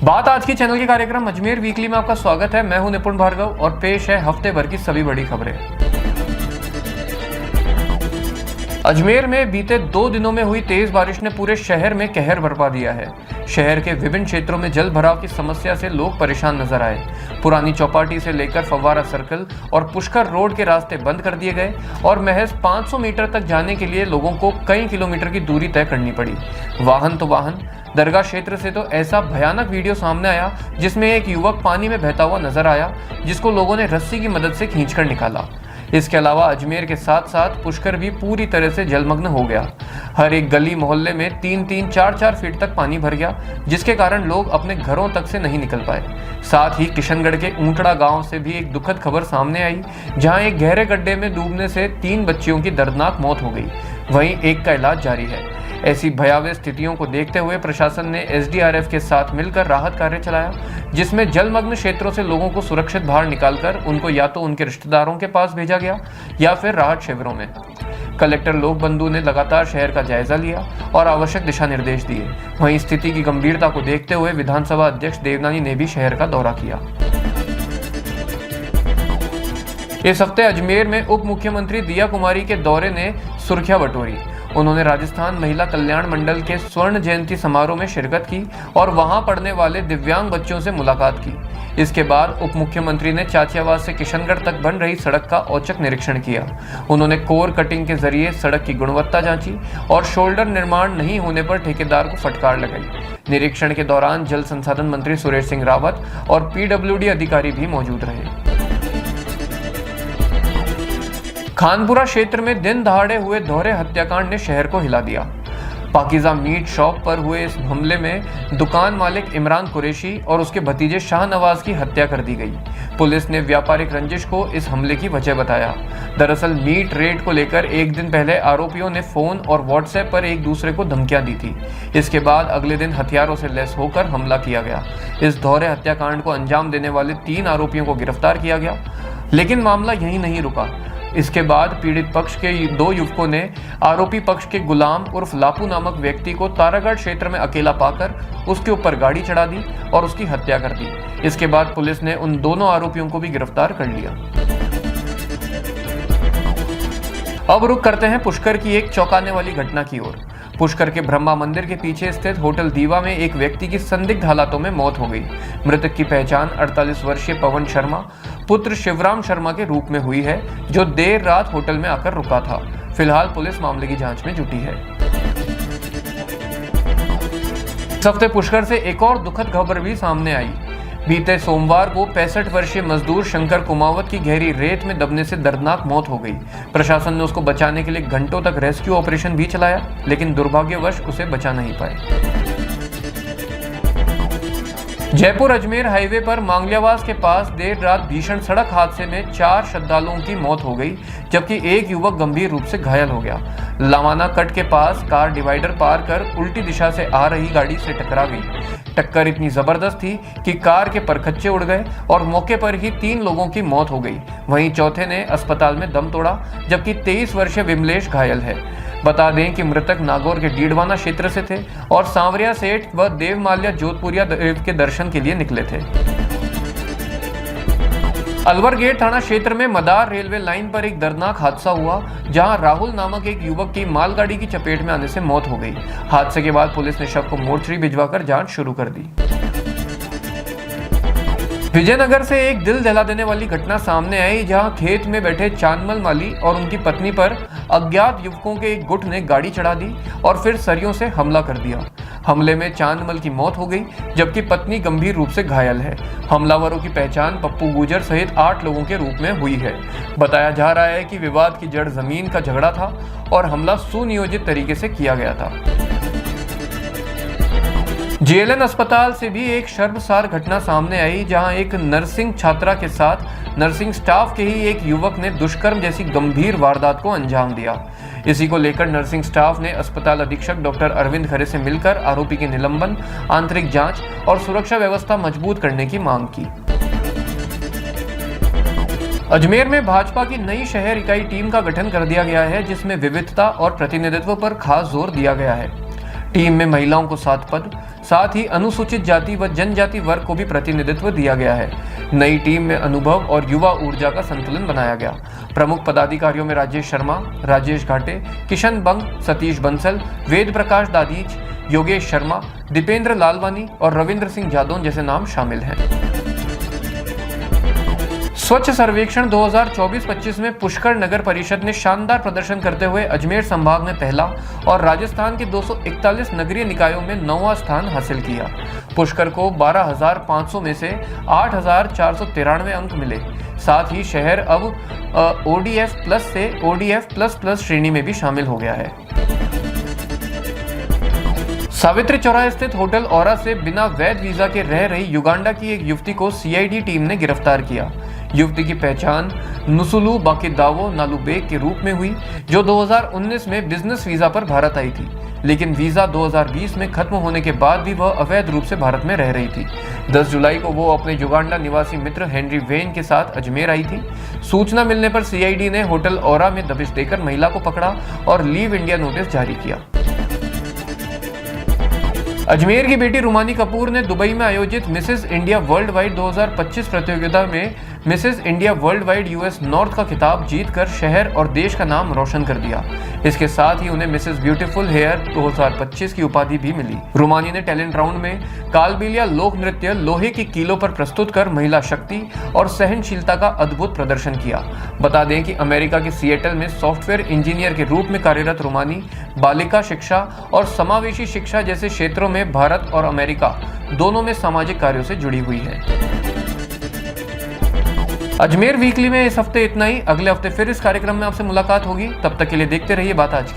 बात आज के चैनल के कार्यक्रम अजमेर वीकली में आपका स्वागत है। मैं हूं निपुण भार्गव और पेश है हफ्ते भर की सभी बड़ी खबरें। अजमेर में बीते 2 दिनों में हुई तेज बारिश ने पूरे शहर में कहर बरपा दिया है। शहर के विभिन्न क्षेत्रों में जल भराव की समस्या से लोग परेशान नजर आए। पुरानी चौपाटी से लेकर फव्वारा सर्कल और पुष्कर रोड के रास्ते बंद कर दिए गए और महज 500 मीटर तक जाने के लिए लोगों को कई किलोमीटर की दूरी तय करनी पड़ी। वाहन तो वाहन, दरगाह क्षेत्र से तो ऐसा भयानक वीडियो सामने आया जिसमें एक युवक पानी में बहता हुआ नजर आया, जिसको लोगों ने रस्सी की मदद से खींचकर निकाला। इसके अलावा अजमेर के साथ साथ पुष्कर भी पूरी तरह से जलमग्न हो गया। हर एक गली मोहल्ले में 3-3, 4-4 फीट तक पानी भर गया, जिसके कारण लोग अपने घरों तक से नहीं निकल पाए। साथ ही किशनगढ़ के ऊंटड़ा गांव से भी एक दुखद खबर सामने आई, जहां एक गहरे गड्ढे में डूबने से 3 बच्चियों की दर्दनाक मौत हो गई, वहीं एक का इलाज जारी है। ऐसी भयावह स्थितियों को देखते हुए प्रशासन ने एसडीआरएफ के साथ मिलकर राहत कार्य चलाया, जिसमें जलमग्न क्षेत्रों से लोगों को सुरक्षित बाहर निकालकर उनको या तो उनके रिश्तेदारों के पास भेजा गया या फिर राहत शिविरों में। कलेक्टर लोकबंधु ने लगातार शहर का जायजा लिया और आवश्यक दिशा निर्देश दिए। वहीं स्थिति की गंभीरता को देखते हुए विधानसभा अध्यक्ष देवनानी ने भी शहर का दौरा किया। इस हफ्ते अजमेर में उप मुख्यमंत्री दिया कुमारी के दौरे ने सुर्खियां बटोरी। उन्होंने राजस्थान महिला कल्याण मंडल के स्वर्ण जयंती समारोह में शिरकत की और वहां पढ़ने वाले दिव्यांग बच्चों से मुलाकात की। इसके बाद उप मुख्यमंत्री ने चाचियावास से किशनगढ़ तक बन रही सड़क का औचक निरीक्षण किया। उन्होंने कोर कटिंग के जरिए सड़क की गुणवत्ता जांची और शोल्डर निर्माण नहीं होने पर ठेकेदार को फटकार लगाई। निरीक्षण के दौरान जल संसाधन मंत्री सुरेश सिंह रावत और पीडब्ल्यूडी अधिकारी भी मौजूद रहे। खानपुरा क्षेत्र में दिन दहाड़े हुए दोहरे हत्याकांड ने शहर को हिला दिया। पाकिजा मीट शॉप पर हुए इस हमले में दुकान मालिक इमरान कुरैशी और उसके भतीजे शाहनवाज की हत्या कर दी गई। पुलिस ने व्यापारिक रंजिश को इस हमले की वजह बताया। दरअसल मीट रेट को लेकर एक दिन पहले आरोपियों ने फोन और व्हाट्सएप पर एक दूसरे को धमकियां दी थी। इसके बाद अगले दिन हथियारों से लैस होकर हमला किया गया। इस दोहरे हत्याकांड को अंजाम देने वाले 3 आरोपियों को गिरफ्तार किया गया, लेकिन मामला यहीं नहीं रुका। इसके बाद पीड़ित पक्ष के 2 युवकों ने आरोपी पक्ष के गुलाम उर्फ लापू नामक व्यक्ति को तारागढ़ क्षेत्र में अकेला पाकर उसके ऊपर गाड़ी चढ़ा दी और उसकी हत्या कर दी। इसके बाद पुलिस ने उन दोनों आरोपियों को भी गिरफ्तार कर लिया। अब रुख करते हैं पुष्कर की एक चौंकाने वाली घटना की ओर। पुष्कर के ब्रह्मा मंदिर के पीछे स्थित होटल दीवा में एक व्यक्ति की संदिग्ध हालातों में मौत हो गई। मृतक की पहचान 48 वर्षीय पवन शर्मा पुत्र शिवराम शर्मा के रूप में हुई है, जो देर रात होटल में आकर रुका था। फिलहाल पुलिस मामले की जांच में जुटी है। इस हफ्ते पुष्कर से एक और दुखद खबर भी सामने आई। बीते सोमवार को 65 वर्षीय मजदूर शंकर कुमावत की गहरी रेत में दबने से दर्दनाक मौत हो गई। प्रशासन ने उसको बचाने के लिए घंटों तक रेस्क्यू ऑपरेशन भी चलाया, लेकिन दुर्भाग्यवश उसे बचा नहीं पाए। जयपुर अजमेर हाईवे पर मांगलियावास के पास देर रात भीषण सड़क हादसे में 4 श्रद्धालुओं की मौत हो गई, जबकि एक युवक गंभीर रूप से घायल हो गया। लवाना कट के पास कार डिवाइडर पार कर उल्टी दिशा से आ रही गाड़ी से टकरा गई। टक्कर इतनी जबरदस्त थी कि कार के परखच्चे उड़ गए और मौके पर ही 3 लोगों की मौत हो गई। वहीं चौथे ने अस्पताल में दम तोड़ा, जबकि 23 वर्षीय विमलेश घायल है। बता दें कि मृतक नागौर के डीडवाना क्षेत्र से थे और सांवरिया सेठ व देवमाल्या जोधपुरिया देव के दर्शन के लिए निकले थे। अलवर गेट थाना क्षेत्र में मदार रेलवे लाइन पर एक दर्दनाक हादसा हुआ, जहां राहुल नामक एक युवक की मालगाड़ी की चपेट में आने से मौत हो गई। हादसे के बाद पुलिस ने शव को मोर्चरी भिजवाकर जांच शुरू कर दी। विजयनगर से एक दिल दहला देने वाली घटना सामने आई, जहां खेत में बैठे चांदमल माली और उनकी पत्नी पर अज्ञात युवकों के एक गुट ने गाड़ी चढ़ा दी और फिर सरियों से हमला कर दिया। हमले में चांदमल की मौत हो गई, जबकि पत्नी गंभीर रूप से घायल है। हमलावरों की पहचान पप्पू गुजर सहित 8 लोगों के रूप में हुई है। बताया जा रहा है कि विवाद की जड़ जमीन का झगड़ा था और हमला सुनियोजित तरीके से किया गया था। जेएलएन अस्पताल से भी एक शर्मसार घटना सामने आई, जहां एक नर्सिंग छात्रा के साथ नर्सिंग स्टाफ के ही एक युवक ने दुष्कर्म जैसी गंभीर वारदात को अंजाम दिया। इसी को लेकर नर्सिंग स्टाफ ने अस्पताल अधीक्षक डॉक्टर अरविंद खरे से मिलकर आरोपी के निलंबन, आंतरिक जांच और सुरक्षा व्यवस्था मजबूत करने की मांग की। अजमेर में भाजपा की नई शहर इकाई टीम का गठन कर दिया गया है, जिसमें विविधता और प्रतिनिधित्व पर खास जोर दिया गया है। टीम में महिलाओं को 7 पद, साथ ही अनुसूचित जाति व जनजाति वर्ग को भी प्रतिनिधित्व दिया गया है। नई टीम में अनुभव और युवा ऊर्जा का संतुलन बनाया गया। प्रमुख पदाधिकारियों में राजेश शर्मा, राजेश घाटे, किशन बंग, सतीश बंसल, वेद प्रकाश दादीच, योगेश शर्मा, दीपेंद्र लालवानी और रविंद्र सिंह जादौन जैसे नाम शामिल हैं। स्वच्छ सर्वेक्षण 2024-25 में पुष्कर नगर परिषद ने शानदार प्रदर्शन करते हुए अजमेर संभाग में पहला और राजस्थान के 241 नगरीय निकायों में 9वां स्थान हासिल किया। पुष्कर को 12,500 में से 8,493 अंक मिले। साथ ही शहर अब ODF प्लस से ODF प्लस श्रेणी में भी शामिल हो गया है। सावित्री चौराहे स्थित होटल औरा से बिना वैध वीजा के रह रही युगांडा की एक युवती को CID टीम ने गिरफ्तार किया। युवती की पहचान नुसुलू बाकिदावो नालुबेग के रूप में हुई, जो 2019 में बिजनेस वीजा पर भारत आई थी, लेकिन वीजा 2020 में खत्म होने के बाद भी वह अवैध रूप से भारत में रह रही थी। 10 जुलाई को वो अपने युगांडा निवासी मित्र हेनरी वेन के साथ अजमेर आई थी। सूचना मिलने पर CID ने होटल औरा में दबिश देकर महिला को पकड़ा और लीव इंडिया नोटिस जारी किया। अजमेर की बेटी रुमानी कपूर ने दुबई में आयोजित मिसेस इंडिया वर्ल्ड वाइड 2025 प्रतियोगिता में Mrs India world wide US north का खिताब जीतकर शहर और देश का नाम रोशन कर दिया। इसके साथ ही उन्हें मिसेस ब्यूटीफुल हेयर 2025 की उपाधि भी मिली। रुमानी ने टैलेंट राउंड में कालबेलिया लोक नृत्य लोहे की कीलों पर प्रस्तुत कर महिला शक्ति और सहनशीलता का अद्भुत प्रदर्शन किया। बता दें कि अमेरिका के सिएटल में सॉफ्टवेयर इंजीनियर के रूप में कार्यरत रुमानी बालिका शिक्षा और समावेशी शिक्षा जैसे क्षेत्रों में भारत और अमेरिका दोनों में सामाजिक कार्यों से जुड़ी हुई है। अजमेर वीकली में इस हफ्ते इतना ही। अगले हफ्ते फिर इस कार्यक्रम में आपसे मुलाकात होगी। तब तक के लिए देखते रहिए बात आज की।